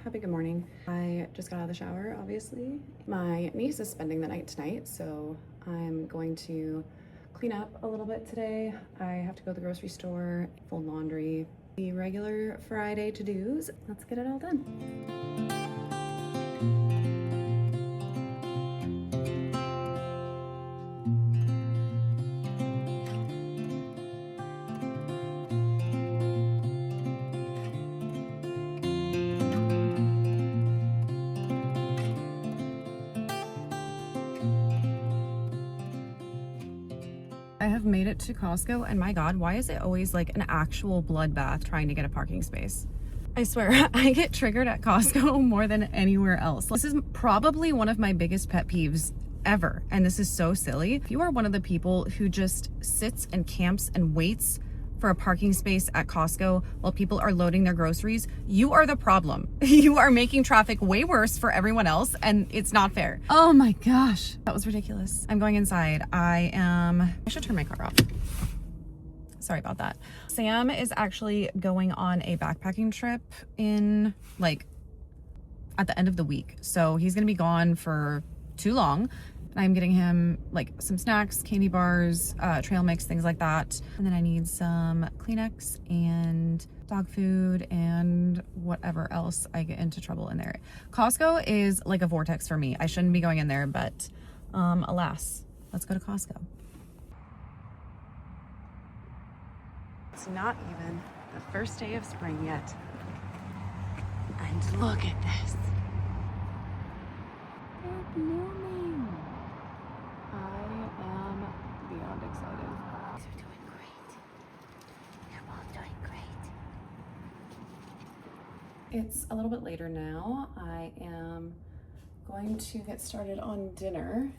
happy good morning. I just got out of the shower, obviously. My niece is spending the night tonight, so I'm going to clean up a little bit today. I have to go to the grocery store, fold laundry, the regular Friday to-dos. Let's get it all done. I have made it to Costco, and my God, why is it always like an actual bloodbath trying to get a parking space? I swear, I get triggered at Costco more than anywhere else. This is probably one of my biggest pet peeves ever, and this is so silly. If you are one of the people who just sits and camps and waits for a parking space at Costco while people are loading their groceries, you are the problem. You are making traffic way worse for everyone else, and it's not fair. Oh my gosh, that was ridiculous. I'm going inside. I should turn my car off. Sorry about that. Sam is actually going on a backpacking trip in at the end of the week. So he's gonna be gone for too long. I'm getting him like some snacks, candy bars, trail mix, things like that. And then I need some Kleenex and dog food and whatever else I get into trouble in there. Costco is like a vortex for me. I shouldn't be going in there, but alas, let's go to Costco. It's not even the first day of spring yet. And look at this. Good morning. I am beyond excited. You're doing great. You're both doing great. It's a little bit later now. I am going to get started on dinner.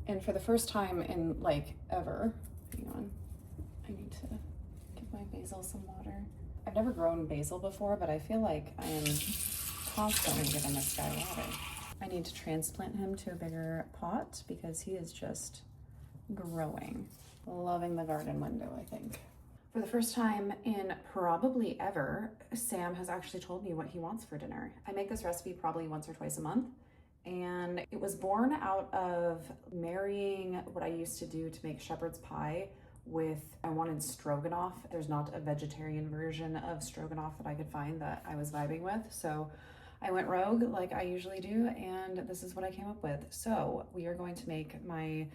And for the first time in ever, hang on, I need to give my basil some water. I've never grown basil before, but I feel like I am constantly giving this guy water. I need to transplant him to a bigger pot because he is just growing. Loving the garden window, I think. For the first time in probably ever, Sam has actually told me what he wants for dinner. I make this recipe probably once or twice a month, and it was born out of marrying what I used to do to make shepherd's pie with, I wanted stroganoff. There's not a vegetarian version of stroganoff that I could find that I was vibing with, so I went rogue like I usually do, and this is what I came up with. So we are going to make my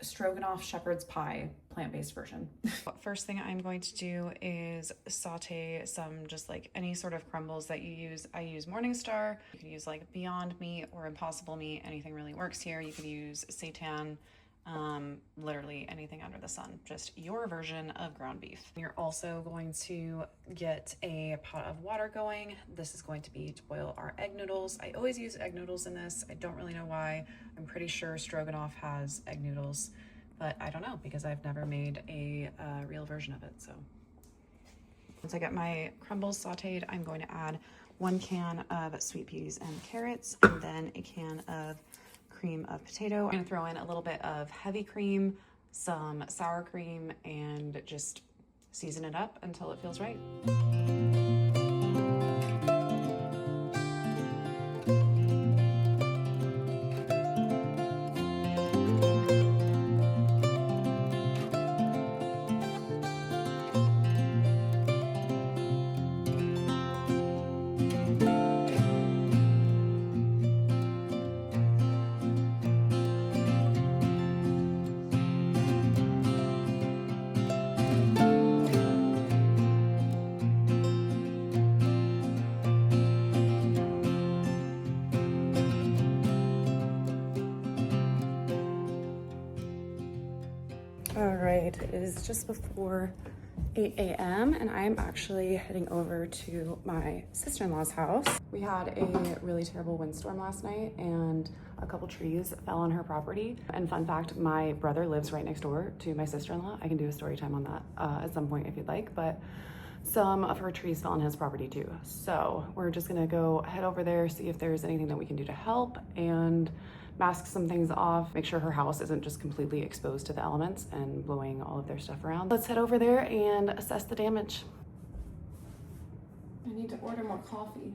stroganoff shepherd's pie plant-based version. First thing I'm going to do is saute some just like any sort of crumbles that you use. I use Morningstar. You could use like Beyond Meat or Impossible Meat. Anything really works here. You could use seitan. Literally anything under the sun, just your version of ground beef. You're also going to get a pot of water going. This is going to be to boil our egg noodles. I always use egg noodles in this. I don't really know why. I'm pretty sure stroganoff has egg noodles, but I don't know because I've never made a real version of it. So once I get my crumbles sauteed, I'm going to add 1 can of sweet peas and carrots, and then a can of cream of potato. I'm gonna throw in a little bit of heavy cream, some sour cream, and just season it up until it feels right. All right, it is just before 8 a.m. and I'm actually heading over to my sister-in-law's house. We had a really terrible windstorm last night and a couple trees fell on her property. And fun fact, my brother lives right next door to my sister-in-law. I can do a story time on that at some point if you'd like, but some of her trees fell on his property too. So we're just gonna go head over there, see if there's anything that we can do to help and mask some things off, make sure her house isn't just completely exposed to the elements and blowing all of their stuff around. Let's head over there and assess the damage. I need to order more coffee.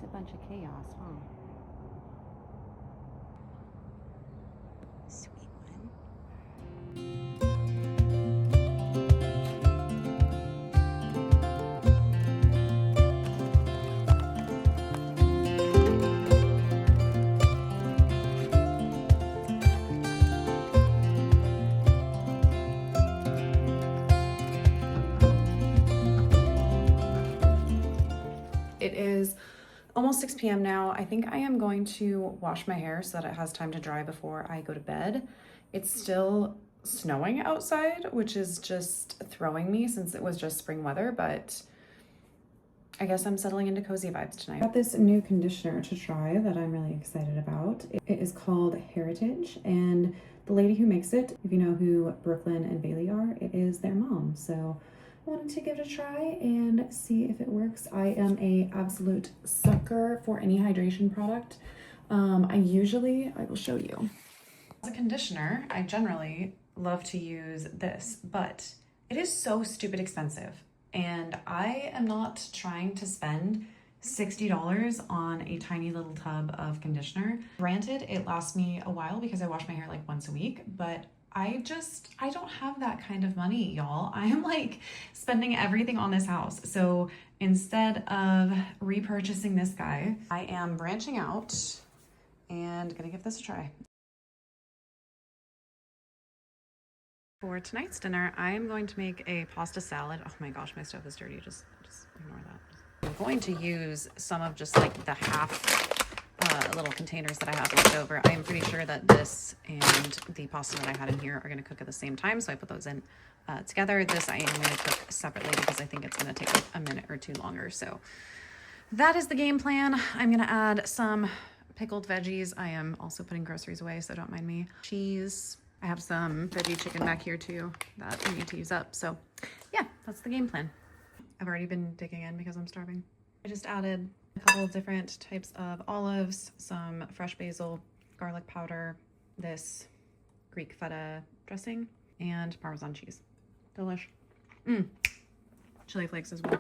a bunch of chaos, huh? Sweet one. It is almost 6 p.m. now. I think I am going to wash my hair so that it has time to dry before I go to bed. It's still snowing outside, which is just throwing me since it was just spring weather, but I guess I'm settling into cozy vibes tonight. I got this new conditioner to try that I'm really excited about. It is called Heritage, and the lady who makes it, if you know who Brooklyn and Bailey are, it is their mom. So I wanted to give it a try and see if it works. I am a absolute sucker for any hydration product. I will show you. As a conditioner, I generally love to use this, but it is so stupid expensive. And I am not trying to spend $60 on a tiny little tub of conditioner. Granted, it lasts me a while because I wash my hair like once a week, but I don't have that kind of money, y'all. I am like spending everything on this house. So instead of repurchasing this guy, I am branching out and gonna give this a try. For tonight's dinner, I am going to make a pasta salad. Oh my gosh, my stove is dirty. Just ignore that. I'm going to use some of just like the half little containers that I have left over. I am pretty sure that this and the pasta that I had in here are going to cook at the same time, so I put those in together. This I am going to cook separately because I think it's going to take like a minute or two longer. So that is the game plan. I'm going to add some pickled veggies. I am also putting groceries away, so don't mind me. Cheese. I have some veggie chicken back here too that I need to use up. So yeah, that's the game plan. I've already been digging in because I'm starving. I just added a couple of different types of olives, some fresh basil, garlic powder, this Greek feta dressing, and Parmesan cheese. Delish. Chili flakes as well.